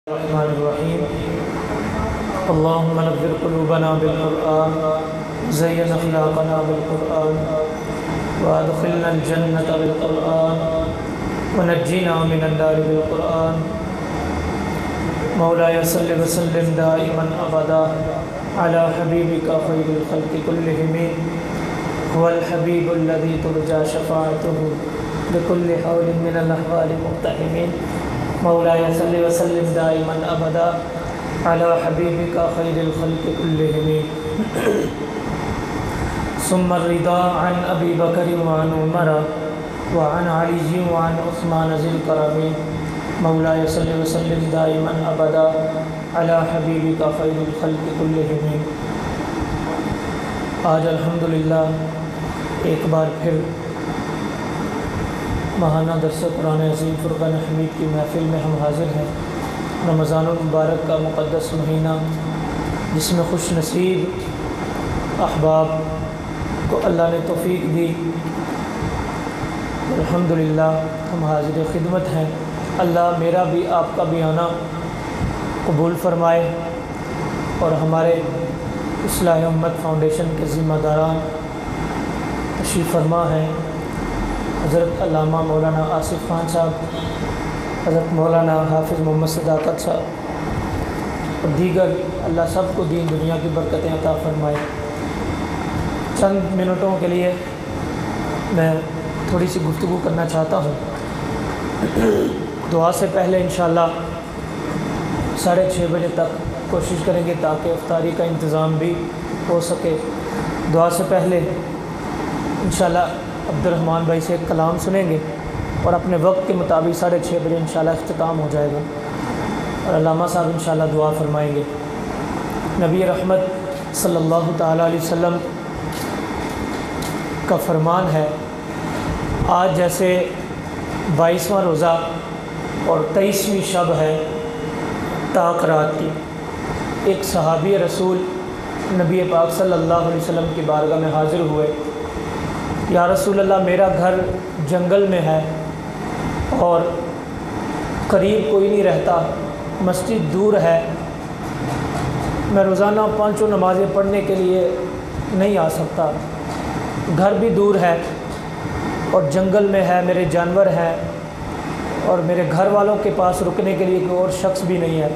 रहमानिर्रहीम। अल्लाहुम्मा नव्विर क़ुलूबना बिल-क़ुरआन, ज़य्यिन अख़लाक़ना बिल-क़ुरआन, व अदख़िलनल जन्नता बिल-क़ुरआन, व नज्जिना मिनन-नारि बिल-क़ुरआन। मौलाया सल्लि व सल्लिम दाइमन अबदा अला हबीबिका ख़ैरिल ख़ल्क़ि कुल्लिहिम, हुवल हबीबुल्लज़ी तुरजा शफ़ाअतुहु बिकुल्लि हौलिन मिनल अहवालि मुक़्तहिमीन। मौलाया सल्लि व सल्लिम दाइमन अबदा अला हबीबिका ख़ैरिल ख़ल्क़ि कुल्लिहिम। सुम्मा रिदा अन अबी बकर व अन उमर व अन अली व अन उस्मान ज़िल करमी। मौलाया सल्लि व सल्लिम दाइमन अबदा अला हबीबिका ख़ैरिल ख़ल्क़ि कुल्लिहिम। आज अल्हम्दुलिल्लाह एक बार फिर महाना दर्स कुरान अज़ीम फ़ुरक़ान हमीद की महफ़िल में हम हाज़िर हैं। रमज़ानुल मुबारक का मुक़द्दस महीना, जिसमें खुश नसीब अहबाब को अल्लाह ने तौफ़ीक़ दी, अल्हम्दुलिल्लाह हम हाज़िर खिदमत हैं। अल्लाह मेरा भी आपका भी आना कबूल फ़रमाए और हमारे इस्लाह उम्मत फ़ाउंडेशन के ज़िम्मेदारान तशरीफ़ फ़रमा हैं हज़रत अल्लामा मौलाना आसिफ़ ख़ान साहब, हज़रत मौलाना हाफ़िज़ मोहम्मद सदाकत साहब और दीगर, अल्लाह सब को दीन दुनिया की बरकतें अता फ़रमाए। चंद मिनटों के लिए मैं थोड़ी सी गुफ्तगू करना चाहता हूँ। दुआ से पहले इंशाअल्लाह 6:30 बजे तक कोशिश करेंगे ताकि इफ्तारी का इंतज़ाम भी हो सके। दुआ से पहले इंशाअल्लाह अब्दुर्रहमान भाई से एक कलाम सुनेंगे और अपने वक्त के मुताबिक 6:30 बजे इंशाअल्लाह इख्तिताम हो जाएगा और अल्लामा साहब इंशाअल्लाह दुआ फरमाएंगे। नबी रहमत सल्लल्लाहु ताला अलैहि वसल्लम का फरमान है, आज जैसे 22वां रोज़ा और 23वीं शब है ताक रात की, एक सहाबी रसूल नबी पाक सल्लल्लाहु अलैहि वसल्लम की बारगाह में हाज़िर हुए। या रसूल अल्लाह, मेरा घर जंगल में है और करीब कोई नहीं रहता, मस्जिद दूर है, मैं रोज़ाना 5 नमाज़ें पढ़ने के लिए नहीं आ सकता, घर भी दूर है और जंगल में है, मेरे जानवर हैं और मेरे घर वालों के पास रुकने के लिए कोई और शख्स भी नहीं है।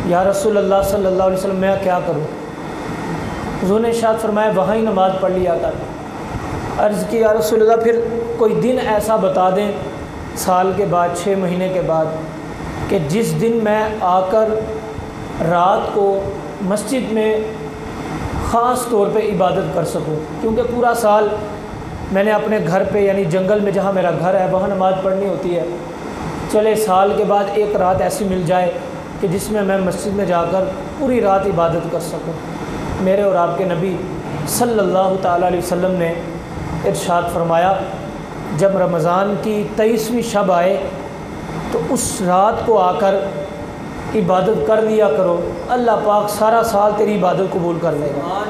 या रसूल अल्लाह सल्लल्लाहु अलैहि वसल्लम, मैं क्या करूँ? हुज़ूर ने इरशाद फरमाया, वहाँ ही नमाज़ पढ़ लिया कर। अर्ज़ की, या रसूल अल्लाह, फिर कोई दिन ऐसा बता दें साल के बाद, 6 महीने के बाद, कि जिस दिन मैं आकर रात को मस्जिद में ख़ास तौर पे इबादत कर सकूं, क्योंकि पूरा साल मैंने अपने घर पे यानी जंगल में जहाँ मेरा घर है वहाँ नमाज़ पढ़नी होती है। चले साल के बाद एक रात ऐसी मिल जाए कि जिसमें मैं मस्जिद में जाकर पूरी रात इबादत कर सकूं। मेरे और आपके नबी सल्लल्लाहु ताला अलैहि वसल्लम ने इरशाद फरमाया, जब रमज़ान की 23वीं शब आए तो उस रात को आकर इबादत कर लिया करो, अल्लाह पाक सारा साल तेरी इबादत कबूल कर लेगा।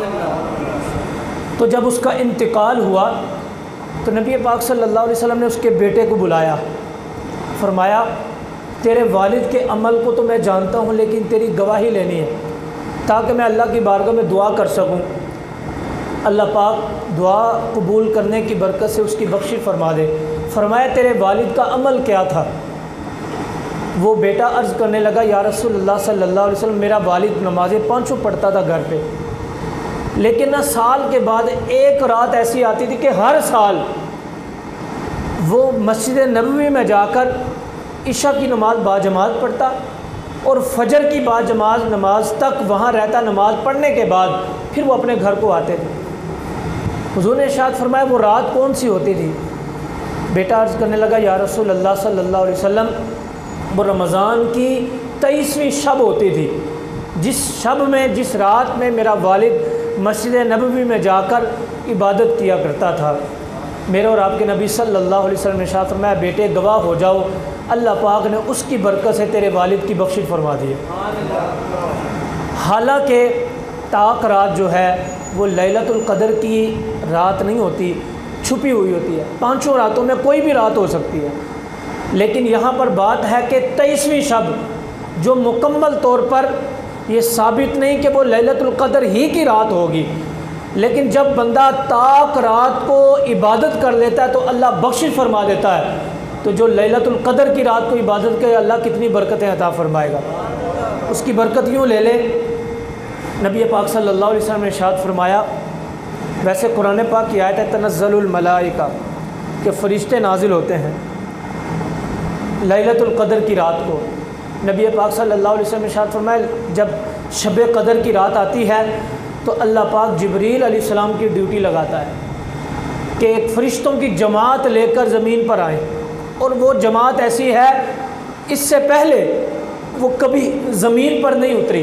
तो जब उसका इंतकाल हुआ तो नबी पाक सल्लल्लाहु अलैहि वसल्लम ने उसके बेटे को बुलाया, फरमाया, तेरे वालिद के अमल को तो मैं जानता हूँ, लेकिन तेरी गवाही लेनी है ताकि मैं अल्लाह की बारगाह में दुआ कर सकूँ। अल्लाह पाक दुआ कबूल करने की बरकत से उसकी बख्शिश फरमा दे। फरमाया, तेरे वालिद का अमल क्या था? वो बेटा अर्ज़ करने लगा, या रसूलल्लाह सल्लल्लाहु अलैहि वसल्लम, मेरा वालिद नमाज़ें 5 पढ़ता था घर पे, लेकिन ना साल के बाद एक रात ऐसी आती थी कि हर साल वो मस्जिद नबवी में जाकर इशा की नमाज़ बाजमात पढ़ता और फजर की बाजमात नमाज तक वहाँ रहता। नमाज़ पढ़ने के बाद फिर वो अपने घर को आते थे। हुज़ूर ने इरशाद फरमाया, वो रात कौन सी होती थी? बेटा अर्ज़ करने लगा, या रसूल अल्लाह सल्लल्लाहु अलैहि वसल्लम, वो रमज़ान की 23वीं शब होती थी, जिस शब में, जिस रात में मेरा वालिद मस्जिद नबवी में जाकर इबादत किया करता था। मेरे और आपके नबी सल्लल्लाहु अलैहि वसल्लम ने इरशाद फरमाया, बेटे गवाह हो जाओ, अल्लाह पाक ने उसकी बरकत से तेरे वालिद की बख्शिश फरमा दी। हालांकि ताक रात जो है वो लैलतुल क़द्र की रात नहीं होती, छुपी हुई होती है। 5 रातों में कोई भी रात हो सकती है, लेकिन यहाँ पर बात है कि 23वीं शब जो मुकम्मल तौर पर ये साबित नहीं कि वो लैलतुल क़द्र ही की रात होगी, लेकिन जब बंदा ताक रात को इबादत कर लेता है तो अल्लाह बख्शिश फरमा देता है। तो जो लैलतुल क़द्र की रात को इबादत करे अल्लाह कितनी बरकतें अता फरमाएगा। उसकी बरकत यूँ ले ले, नबी पाक सल्लल्लाहु अलैहि वसल्लम ने इरशाद फरमाया, वैसे कुरान पाक की आयत है तनज़्ज़लुल मलाइका के फ़रिश्ते नाजिल होते हैं लैलतुल क़द्र की रात को। नबी पाक सल्लल्लाहु अलैहि वसल्लम ने इरशाद फरमाया, जब शब क़द्र की रात आती है तो अल्लाह पाक जिब्रील अलैहिस्सलाम की ड्यूटी लगाता है कि एक फ़रिश्तों की जमात लेकर ज़मीन पर आए, और वो जमात ऐसी है इससे पहले वो कभी ज़मीन पर नहीं उतरी,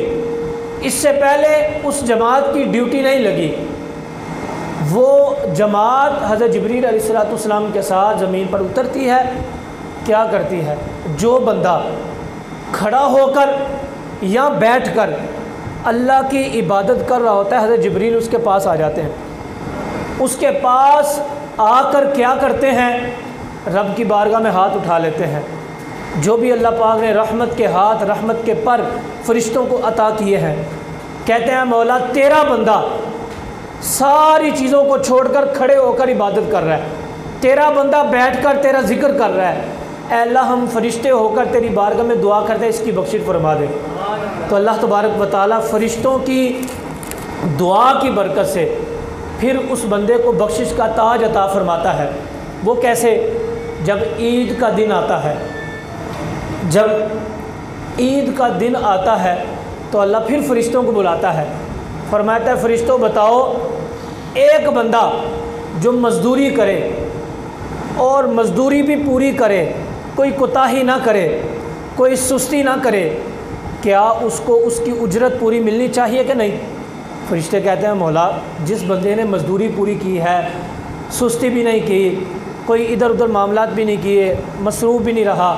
इससे पहले उस जमात की ड्यूटी नहीं लगी। वो जमात हज़रत जिब्रील अलैहिस्सलाम के साथ ज़मीन पर उतरती है, क्या करती है, जो बंदा खड़ा होकर या बैठकर अल्लाह की इबादत कर रहा होता है, हज़रत जिब्रील उसके पास आ जाते हैं। उसके पास आकर क्या करते हैं, रब की बारगाह में हाथ उठा लेते हैं। जो भी अल्लाह पाक ने रहमत के हाथ, रहमत के पर फ़रिश्तों को अता किए हैं, कहते हैं मौला तेरा बंदा सारी चीज़ों को छोड़कर खड़े होकर इबादत कर रहा है, तेरा बंदा बैठकर तेरा ज़िक्र कर रहा है, ऐ अल्लाह हम फ़रिश्ते होकर तेरी बारगाह में दुआ करते हैं, इसकी बख्शिश फरमा दे। तो अल्लाह तबारक व तआला फ़रिश्तों की दुआ की बरकत से फिर उस बंदे को बख्शिश का ताज अता फरमाता है। वो कैसे, जब ईद का दिन आता है, जब ईद का दिन आता है तो अल्लाह फिर फ़रिश्तों को बुलाता है, फरमाता है फ़रिश्तों बताओ, एक बंदा जो मज़दूरी करे और मज़दूरी भी पूरी करे, कोई कोताही ना करे, कोई सुस्ती ना करे, क्या उसको उसकी उजरत पूरी मिलनी चाहिए कि नहीं? फ़रिश्ते कहते हैं मौला जिस बंदे ने मज़दूरी पूरी की है, सुस्ती भी नहीं की, कोई इधर उधर मामलात भी नहीं किए, मसरूफ़ भी नहीं रहा,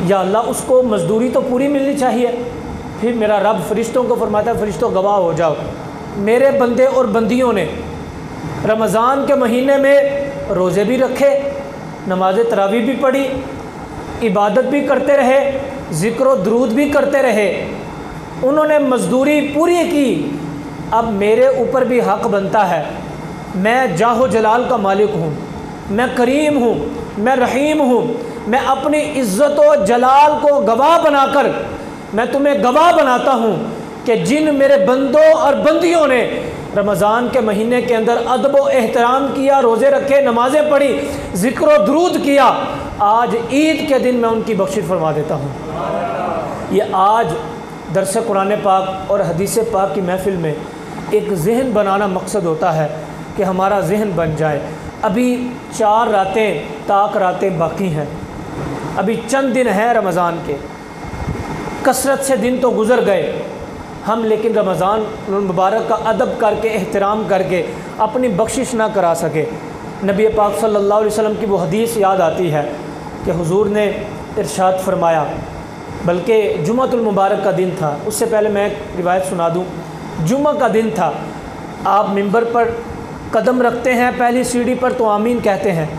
या अल्लाह उसको मज़दूरी तो पूरी मिलनी चाहिए। फिर मेरा रब फ़रिश्तों को फरमाता है फ़रिश्तों गवाह हो जाओ, मेरे बंदे और बंदियों ने रमज़ान के महीने में रोज़े भी रखे, नमाज तरावी भी पढ़ी, इबादत भी करते रहे, ज़िक्र व दुरूद भी करते रहे, उन्होंने मज़दूरी पूरी की। अब मेरे ऊपर भी हक़ बनता है, मैं जाहो जलाल का मालिक हूँ, मैं करीम हूँ, मैं रहीम हूँ, मैं अपनी इज़्ज़त व जलाल को गवाह बनाकर मैं तुम्हें गवाह बनाता हूँ कि जिन मेरे बंदों और बंदियों ने रमज़ान के महीने के अंदर अदब व एहतराम किया, रोज़े रखे, नमाज़ें पढ़ी, ज़िक्र व दुरूद किया, आज ईद के दिन मैं उनकी बख्शिश फरमा देता हूँ। ये आज दरस कुरान पाक और हदीस पाक की महफ़िल में एक ज़हन बनाना मकसद होता है कि हमारा ज़हन बन जाए। अभी 4 रातें ताक रातें बाकी हैं, अभी चंद दिन हैं रमज़ान के, कसरत से दिन तो गुज़र गए हम, लेकिन रमज़ान मुबारक का अदब करके, एहतराम करके अपनी बख्शिश ना करा सके। नबी पाक सल्लल्लाहु अलैहि वसल्लम की वो हदीस याद आती है कि हुजूर ने इरशाद फरमाया, बल्कि जुम्मतुल मुबारक का दिन था, उससे पहले मैं एक रिवायत सुना दूँ। जुम्मा का दिन था, आप मिंबर पर कदम रखते हैं, पहली सीढ़ी पर तो आमीन कहते हैं,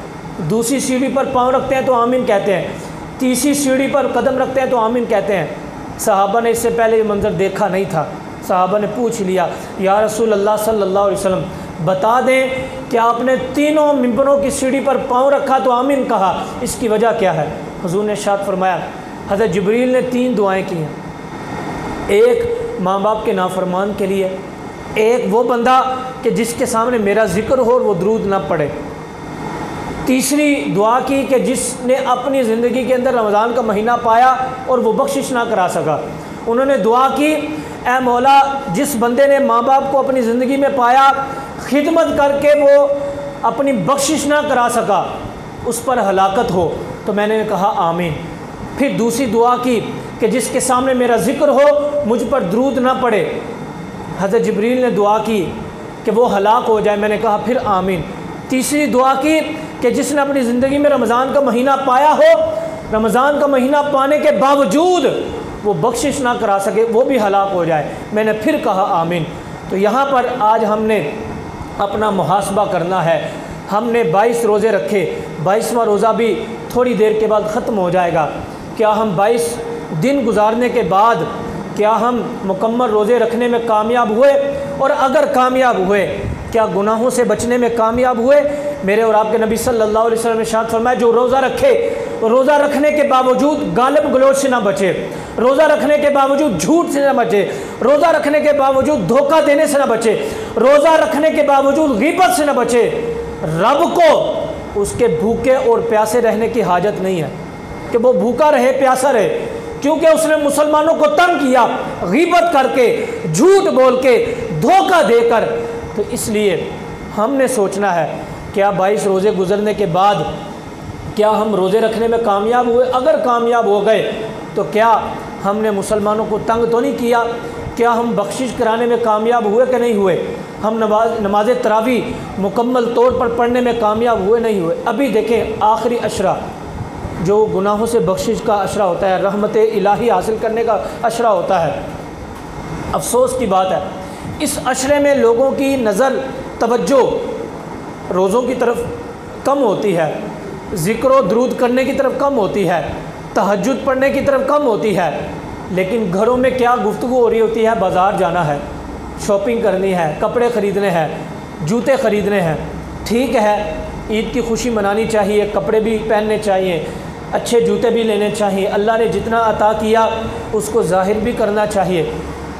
दूसरी सीढ़ी पर पाँव रखते हैं तो आमीन कहते हैं, तीसरी सीढ़ी पर कदम रखते हैं तो आमीन कहते हैं। सहाबा ने इससे पहले ये मंज़र देखा नहीं था। सहाबा ने पूछ लिया, या रसूल अल्लाह सल्लल्लाहु अलैहि वसल्लम बता दें कि आपने तीनों मिंबरों की सीढ़ी पर पाँव रखा तो आमीन कहा, इसकी वजह क्या है? हुजूर ने इरशाद फरमाया, हज़रत जिब्रील ने 3 दुआएं की हैं। एक माँ बाप के नाफरमान के लिए, एक वो बंदा कि जिसके सामने मेरा ज़िक्र हो और वो दुरूद ना पढ़े, तीसरी दुआ की कि जिसने अपनी ज़िंदगी के अंदर रमज़ान का महीना पाया और वो बख्शिश ना करा सका। उन्होंने दुआ की, ए मौला जिस बंदे ने माँ बाप को अपनी ज़िंदगी में पाया, खिदमत करके वो अपनी बख्शिश ना करा सका, उस पर हलाकत हो। तो मैंने कहा आमीन। फिर दूसरी दुआ की कि जिसके सामने मेरा ज़िक्र हो, मुझ पर दुरूद ना पड़े। हज़रत जिब्रील ने दुआ की कि वो हलाक हो जाए, मैंने कहा फिर आमीन। तीसरी दुआ की कि जिसने अपनी ज़िंदगी में रमज़ान का महीना पाया हो, रमज़ान का महीना पाने के बावजूद वो बख्शिश ना करा सके, वो भी हलाक हो जाए, मैंने फिर कहा आमीन। तो यहाँ पर आज हमने अपना मुहासबा करना है। हमने 22 रोज़े रखे, 22वां रोज़ा भी थोड़ी देर के बाद ख़त्म हो जाएगा। क्या हम 22 दिन गुजारने के बाद क्या हम मुकम्मल रोज़े रखने में कामयाब हुए, और अगर कामयाब हुए क्या गुनाहों से बचने में कामयाब हुए। मेरे और आपके नबी सल्लल्लाहु अलैहि वसल्लम ने इरशाद फरमाया, जो रोज़ा रखे, रोज़ा रखने के बावजूद गालिब गलोच से ना बचे, रोज़ा रखने के बावजूद झूठ से ना बचे, रोज़ा रखने के बावजूद धोखा देने से ना बचे, रोज़ा रखने के बावजूद गीबत से ना बचे, रब को उसके भूखे और प्यासे रहने की हाजत नहीं है कि वो भूखा रहे प्यासा रहे, क्योंकि उसने मुसलमानों को तंग किया गीबत करके, झूठ बोल के, धोखा देकर। तो इसलिए हमने सोचना है क्या 22 रोज़े गुजरने के बाद क्या हम रोज़े रखने में कामयाब हुए। अगर कामयाब हो गए तो क्या हमने मुसलमानों को तंग तो नहीं किया, क्या हम बख्शिश कराने में कामयाब हुए कि नहीं हुए, हम नमाज तरावी मुकम्मल तौर पर पढ़ने में कामयाब हुए नहीं हुए। अभी देखें आखिरी अशरा जो गुनाहों से बख्शिश का अशरा होता है, रहमत इलाही हासिल करने का अशरा होता है। अफसोस की बात है इस अशरे में लोगों की नज़र तवज्जो रोज़ों की तरफ कम होती है, ज़िक्र दुरूद करने की तरफ कम होती है, तहज्जुद पढ़ने की तरफ कम होती है, लेकिन घरों में क्या गुफ्तगू हो रही होती है, बाज़ार जाना है, शॉपिंग करनी है, कपड़े ख़रीदने हैं, जूते ख़रीदने हैं। ठीक है, ईद की खुशी मनानी चाहिए, कपड़े भी पहनने चाहिए, अच्छे जूते भी लेने चाहिए, अल्लाह ने जितना अता किया उसको ज़ाहिर भी करना चाहिए।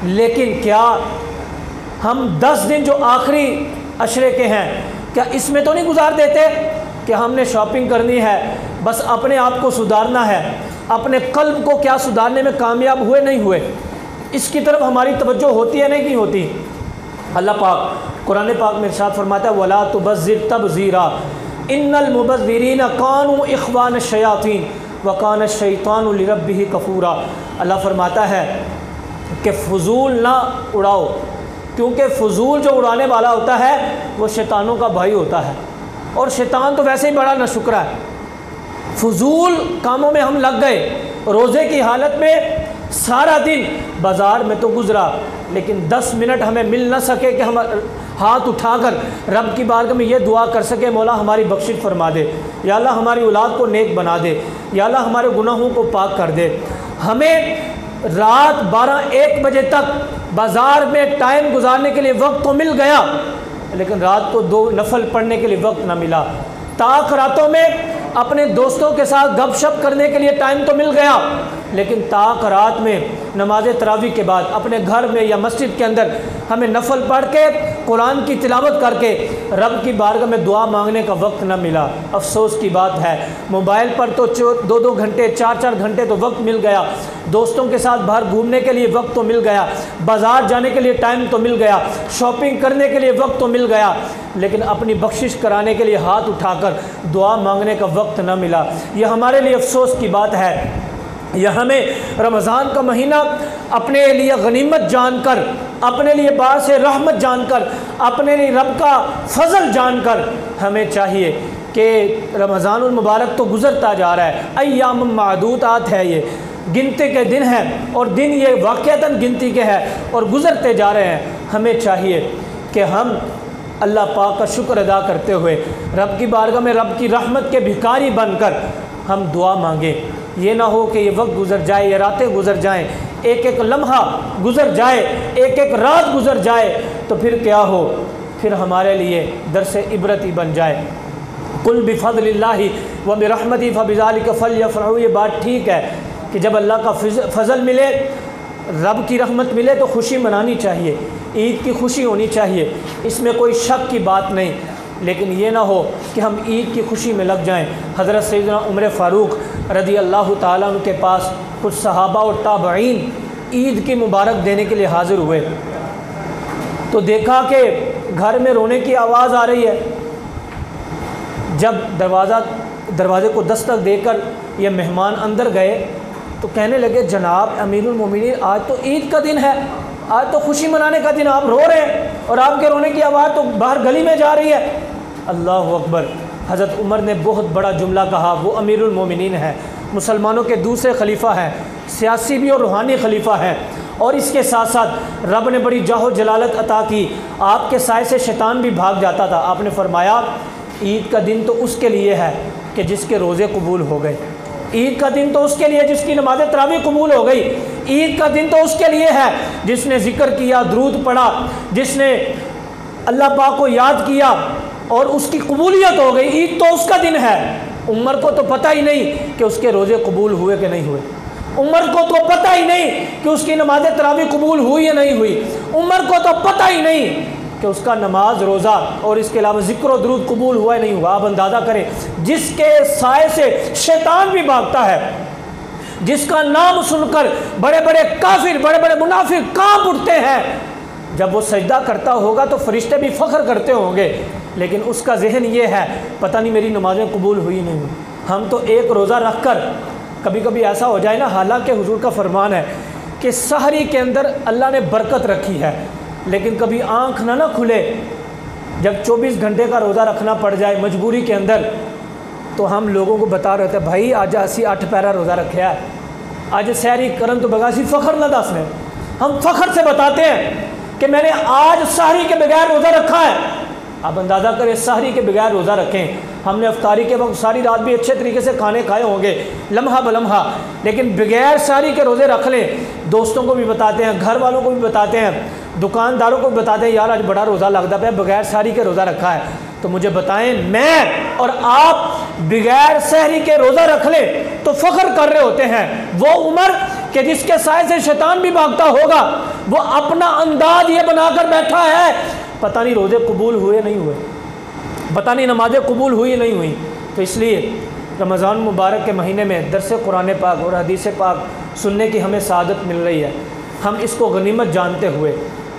लेकिन क्या हम 10 दिन जो आखिरी अशरे के हैं क्या इसमें तो नहीं गुजार देते कि हमने शॉपिंग करनी है, बस अपने आप को सुधारना है, अपने कल्ब को क्या सुधारने में कामयाब हुए नहीं हुए, इसकी तरफ हमारी तवज्जो होती है नहीं होती। अल्लाह पाक कुरान पाक में इरशाद फरमाता है, वला तुबज़िर तबज़ीरा इन्नल मुबज़्ज़िरीन कानू इख़वान शयातीन व कान शैतानु लिरब्बिही कफूरा। अल्लाह फरमाता है कि फ़ुज़ूल ना उड़ाओ, क्योंकि फ़ुज़ूल जो उड़ाने वाला होता है वो शैतानों का भाई होता है, और शैतान तो वैसे ही बड़ा नाशुक्रा है। फ़ुज़ूल कामों में हम लग गए, रोज़े की हालत में सारा दिन बाज़ार में तो गुज़रा, लेकिन 10 मिनट हमें मिल न सके कि हम हाथ उठाकर रब की बारगाह में ये दुआ कर सके, मौला हमारी बख्शिश फरमा दे, या अल्लाह हमारी औलाद को नेक बना दे, या अल्लाह हमारे गुनाहों को पाक कर दे। हमें रात 12-1 बजे तक बाज़ार में टाइम गुजारने के लिए वक्त तो मिल गया, लेकिन रात को 2 नफल पढ़ने के लिए वक्त ना मिला। ताक रातों में अपने दोस्तों के साथ गपशप करने के लिए टाइम तो मिल गया, लेकिन ताक रात में नमाज तरावी के बाद अपने घर में या मस्जिद के अंदर हमें नफल पढ़ के कुरान की तिलावत करके रब की बारगाह में दुआ मांगने का वक्त न मिला। अफसोस की बात है, मोबाइल पर तो 2-2 घंटे 4-4 घंटे तो वक्त मिल गया, दोस्तों के साथ बाहर घूमने के लिए वक्त तो मिल गया, बाज़ार जाने के लिए टाइम तो मिल गया, शॉपिंग करने के लिए वक्त तो मिल गया, लेकिन अपनी बख्शिश कराने के लिए हाथ उठाकर दुआ मांगने का वक्त न मिला। यह हमारे लिए अफसोस की बात है। यह हमें रमज़ान का महीना अपने लिए गनीमत जानकर, अपने लिए बार से रहमत जानकर, अपने लिए रब का फ़ज़ल जानकर हमें चाहिए कि रमज़ानुल मुबारक तो गुज़रता जा रहा है, अय्याम मादूदात है, ये गिनती के दिन हैं, और दिन ये वाक़अतन गिनती के हैं और गुज़रते जा रहे हैं। हमें चाहिए कि हम अल्लाह पाक का शुक्र अदा करते हुए रब की बारगाह में रब की रहमत के भिखारी बनकर हम दुआ मांगें। ये ना हो कि ये वक्त गुज़र जाए, ये रातें गुज़र जाएं, एक एक लम्हा गुज़र जाए, एक एक रात गुज़र जाए, तो फिर क्या हो, फिर हमारे लिए दरस इबरत ही बन जाए। कुल बिफ़ज़लिल्लाहि व बिरहमतिही फ़बिज़ालिका फ़लयफ़रहू। ये बात ठीक है कि जब अल्लाह का फ़ज़ल मिले, रब की रहमत मिले तो खुशी मनानी चाहिए, ईद की खुशी होनी चाहिए, इसमें कोई शक की बात नहीं, लेकिन ये ना हो कि हम ईद की खुशी में लग जाएं। हज़रत सैयदना उमर फ़ारूक रज़ी अल्लाह ताला अन्हु के पास कुछ सहाबा और ताबईन ईद की मुबारक देने के लिए हाज़िर हुए, तो देखा कि घर में रोने की आवाज़ आ रही है। जब दरवाज़े को दस्तक देकर ये मेहमान अंदर गए तो कहने लगे, जनाब अमीरुल मोमिनीन, आज तो ईद का दिन है, आज तो खुशी मनाने का दिन, आप रो रहे हैं और आपके रोने की आवाज़ तो बाहर गली में जा रही है। अल्लाह अकबर। हज़रत उमर ने बहुत बड़ा जुमला कहा, वो अमीरुल मोमिनीन है, मुसलमानों के दूसरे खलीफा हैं, सियासी भी और रूहानी खलीफा हैं, और इसके साथ साथ रब ने बड़ी जाहो जलालत अता की, आपके साए से शैतान भी भाग जाता था। आपने फरमाया ईद का दिन तो उसके लिए है कि जिसके रोज़े कबूल हो गए, ईद का दिन तो उसके लिए जिसकी नमाज तरावी कबूल हो गई। ईद का दिन तो उसके लिए है जिसने जिक्र किया, दरूद पढ़ा, जिसने अल्लाह पाक को याद किया और उसकी कबूलियत हो गई। ईद तो उसका दिन है। उमर को तो पता ही नहीं कि उसके रोज़े कबूल हुए कि नहीं हुए। उमर को तो पता ही नहीं कि उसकी नमाज तरावी कबूल हुई या नहीं हुई। उमर को तो पता ही नहीं कि उसका नमाज, रोज़ा और इसके अलावा ज़िक्र और दुरूद कबूल हुआ या नहीं हुआ। आप अंदाज़ा करें, जिसके साए से शैतान भी भागता है, जिसका नाम सुनकर बड़े बड़े काफिर, बड़े बड़े मुनाफिक कांप उठते हैं, जब वो सजदा करता होगा तो फरिश्ते भी फ़ख्र करते होंगे, लेकिन उसका जहन ये है पता नहीं मेरी नमाज़ें कबूल हुई नहीं हुई। हम तो एक रोज़ा रख कर कभी कभी ऐसा हो जाए ना, हालांकि हुजूर का फरमान है कि सहरी के अंदर अल्लाह ने बरकत रखी है, लेकिन कभी आँख ना खुले, जब 24 घंटे का रोज़ा रखना पड़ जाए मजबूरी के अंदर, तो हम लोगों को बता रहे थे भाई आज असी 8 पैरा रोज़ा रखे है, आज सहरी करन तो बगासी फ़ख्र ना दसने। हम फ़ख्र से बताते हैं कि मैंने आज सहरी के बगैर रोज़ा रखा है। आप अंदाज़ा करें, सहरी के बगैर रोज़ा रखें। हमने अफ्तारी के वक्त सारी रात भी अच्छे तरीके से खाने खाए होंगे, लम्हा बलम्हा, लेकिन बगैर सहरी के रोज़े रख लें। दोस्तों को भी बताते हैं, घर वालों को भी बताते हैं, दुकानदारों को भी बताते हैं, यार आज बड़ा रोज़ा लगता है, बगैर सहरी के रोज़ा रखा है। तो मुझे बताएं, मैं और आप बगैर सहरी के रोज़ा रख लें तो फ़ख्र कर रहे होते हैं। वो उमर कि जिसके साए से शैतान भी भागता होगा, वो अपना अंदाज ये बनाकर बैठा है पता नहीं रोज़े कबूल हुए नहीं हुए, पता नहीं नमाज़ें कबूल हुई नहीं हुई। तो इसलिए रमज़ान मुबारक के महीने में दरस कुरान पाक और हदीस पाक सुनने की हमें सआदत मिल रही है। हम इसको गनीमत जानते हुए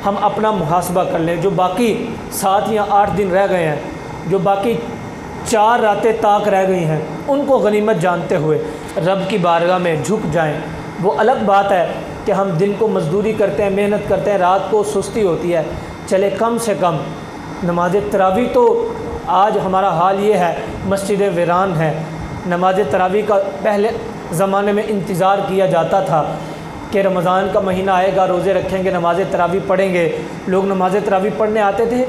हम अपना मुहासबा कर लें। जो बाकी 7 या 8 दिन रह गए हैं, जो बाकी 4 रातें ताक रह गई हैं, उनको गनीमत जानते हुए रब की बारगाह में झुक जाएं। वो अलग बात है कि हम दिन को मजदूरी करते हैं, मेहनत करते हैं, रात को सुस्ती होती है, चले कम से कम नमाज तरावी तो आज हमारा हाल ये है, मस्जिद वीरान है। नमाज तरावी का पहले ज़माने में इंतज़ार किया जाता था कि रमज़ान का महीना आएगा, रोज़े रखेंगे, नमाज तरावी पढ़ेंगे। लोग नमाज तरावी पढ़ने आते थे,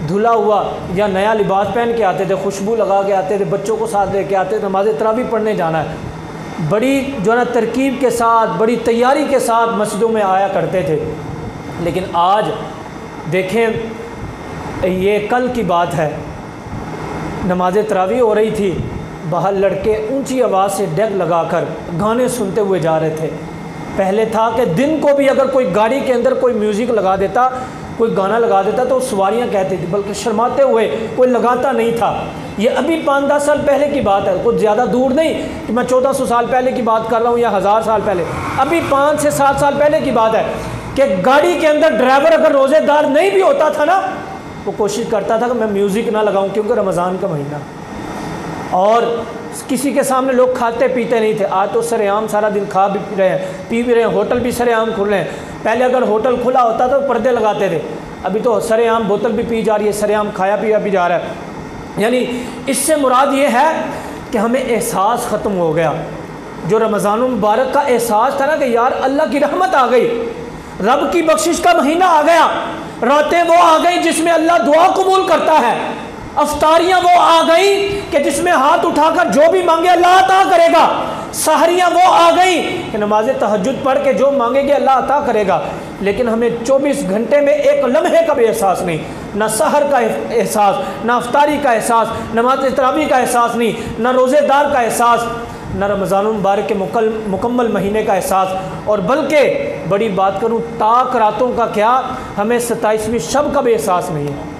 धुला हुआ या नया लिबास पहन के आते थे, खुशबू लगा के आते थे, बच्चों को साथ लेके आते थे, नमाज तरावी पढ़ने जाना है। बड़ी जो है ना तरकीब के साथ, बड़ी तैयारी के साथ मस्जिदों में आया करते थे। लेकिन आज देखें, ये कल की बात है, नमाज तरावी हो रही थी, बाहर लड़के ऊंची आवाज़ से डेग लगाकर गाने सुनते हुए जा रहे थे। पहले था कि दिन को भी अगर कोई गाड़ी के अंदर कोई म्यूज़िक लगा देता, कोई गाना लगा देता तो सवारियां कहती थी, बल्कि शर्माते हुए कोई लगाता नहीं था। ये अभी 5-10 साल पहले की बात है, कुछ ज़्यादा दूर नहीं कि मैं 1400 साल पहले की बात कर रहा हूँ या 1000 साल पहले। अभी 5 से 7 साल पहले की बात है कि गाड़ी के अंदर ड्राइवर अगर रोज़ेदार नहीं भी होता था ना, वो कोशिश करता था कि मैं म्यूज़िक ना लगाऊं क्योंकि रमज़ान का महीना, और किसी के सामने लोग खाते पीते नहीं थे। आज तो सरेआम सारा दिन खा भी रहे हैं, पी भी रहे हैं, होटल भी सरेआम खुल रहे हैं। पहले अगर होटल खुला होता तो पर्दे लगाते थे, अभी तो सरेआम बोतल भी पी जा रही है, सरेआम खाया पिया भी जा रहा है। यानी इससे मुराद ये है कि हमें एहसास ख़त्म हो गया, जो रमज़ान मुबारक का एहसास था ना कि यार अल्लाह की रहमत आ गई, रब की बख्शिश का महीना आ गया, रातें वो आ गई जिसमें अल्लाह दुआ कबूल करता है, अफ्तारियाँ वो आ गई कि जिसमें हाथ उठाकर जो भी मांगे अल्लाह अता करेगा, सहरियाँ वो आ गई कि नमाज तहज्जुद पढ़ के जो मांगेंगे अल्लाह अता करेगा। लेकिन हमें 24 घंटे में एक लम्हे का भी एहसास नहीं, ना सहर का एहसास, ना अफ्तारी का एहसास, नमाज तरावी का एहसास नहीं, ना रोज़ेदार का एहसास, न रमज़ान मुबारक के मुकम्मल महीने का एहसास, और बल्कि बड़ी बात करूँ ताक रातों का क्या, हमें 27वीं शब का भी एहसास नहीं है।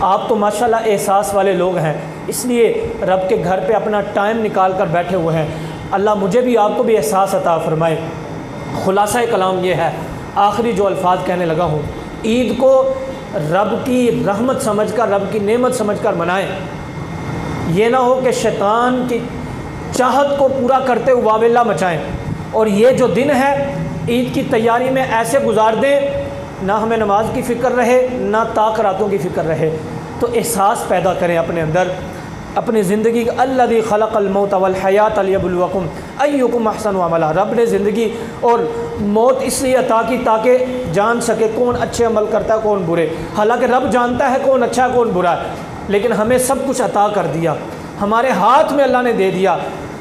आप तो माशाल्लाह एहसास वाले लोग हैं, इसलिए रब के घर पे अपना टाइम निकाल कर बैठे हुए हैं। अल्लाह मुझे भी आपको भी एहसास अता फरमाए। खुलासा कलाम ये है, आखिरी जो अल्फाज कहने लगा हूँ, ईद को रब की रहमत समझकर, रब की नेमत समझकर मनाएं। ये ना हो कि शैतान की चाहत को पूरा करते हुए वावेला मचाएं, और ये जो दिन है ईद की तैयारी में ऐसे गुजार दें ना हमें नमाज की फ़िक्र रहे, ना ताक रातों की फ़िक्र रहे। तो एहसास पैदा करें अपने अंदर, अपनी ज़िंदगी का, अल्लज़ी खलक़ल मौत वल हयात लियब्लुवकुम अय्युकुम अहसनु अमला। रब ने ज़िंदगी और मौत इसलिए अता की ताकि जान सके कौन अच्छे अमल करता है कौन बुरे। हालांकि रब जानता है कौन अच्छा है कौन बुरा है, लेकिन हमें सब कुछ अता कर दिया, हमारे हाथ में अल्लाह ने दे दिया।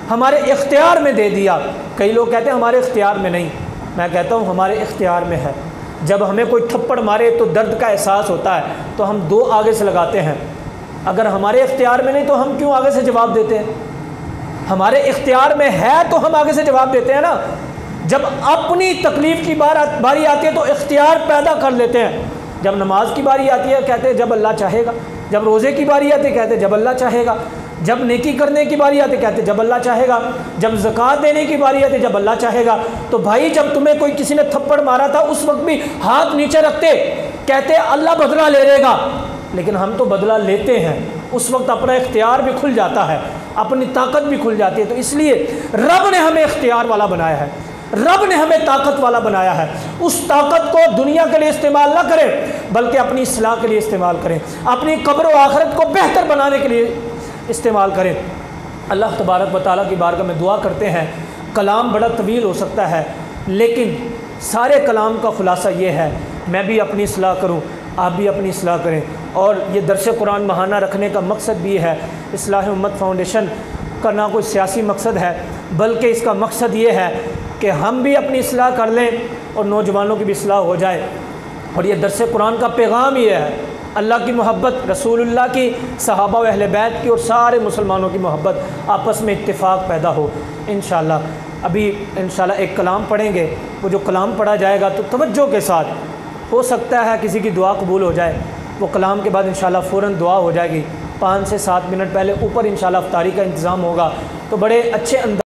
हमारे इख्तियार में दे दिया। कई लोग कहते हैं हमारे इख्तियार में नहीं, मैं कहता हूँ हमारे इख्तियार में है। जब हमें कोई थप्पड़ मारे तो दर्द का एहसास होता है, तो हम 2 आगे से लगाते हैं। अगर हमारे इख्तियार में नहीं तो हम क्यों आगे से जवाब देते हैं? हमारे इख्तियार में है तो हम आगे से जवाब देते हैं ना। जब अपनी तकलीफ़ की बारी आती है तो इख्तियार पैदा कर लेते हैं। जब नमाज की बारी आती है कहते हैं जब अल्लाह चाहेगा, जब रोज़े की बारी आती है कहते हैं जब अल्लाह चाहेगा, जब नेकी करने की बारी आती है कहते हैं जब अल्लाह चाहेगा, जब ज़कात देने की बारी आती है जब अल्लाह चाहेगा। तो भाई जब तुम्हें कोई किसी ने थप्पड़ मारा था उस वक्त भी हाथ नीचे रखते, कहते अल्लाह बदला ले लेगा, लेकिन हम तो बदला लेते हैं। उस वक्त अपना इख्तियार भी खुल जाता है, अपनी ताकत भी खुल जाती है। तो इसलिए रब ने हमें इख्तियार वाला बनाया है, रब ने हमें ताकत वाला बनाया है। उस ताकत को दुनिया के लिए इस्तेमाल ना करें बल्कि अपनी इस्लाह के लिए इस्तेमाल करें, अपनी कब्र व आखिरत को बेहतर बनाने के लिए इस्तेमाल करें। अल्लाह तबारक व तआला की बारगाह में दुआ करते हैं। कलाम बड़ा तवील हो सकता है, लेकिन सारे कलाम का खुलासा ये है, मैं भी अपनी इस्लाह करूँ, आप भी अपनी इस्लाह करें। और ये दर्स कुरान महाना रखने का मकसद भी है, इस्लाह उम्मत फाउंडेशन का ना कोई सियासी मकसद है, बल्कि इसका मकसद ये है कि हम भी अपनी इस्लाह कर लें और नौजवानों की भी इस्लाह हो जाए। और ये दर्स कुरान का पैगाम ये है, अल्लाह की मोहब्बत, रसूलुल्लाह की, सहाबा व अहले बैत की और सारे मुसलमानों की मोहब्बत, आपस में इत्तिफाक पैदा हो। इंशाअल्लाह अभी इंशाअल्लाह एक कलाम पढ़ेंगे। वो जो कलाम पढ़ा जाएगा तो तवज्जो के साथ, हो सकता है किसी की दुआ कबूल हो जाए। वो कलाम के बाद इंशाअल्लाह फ़ौरन दुआ हो जाएगी। 5 से 7 मिनट पहले ऊपर इंशाअल्लाह इफ्तारी का इंतज़ाम होगा, तो बड़े अच्छे अंदाज़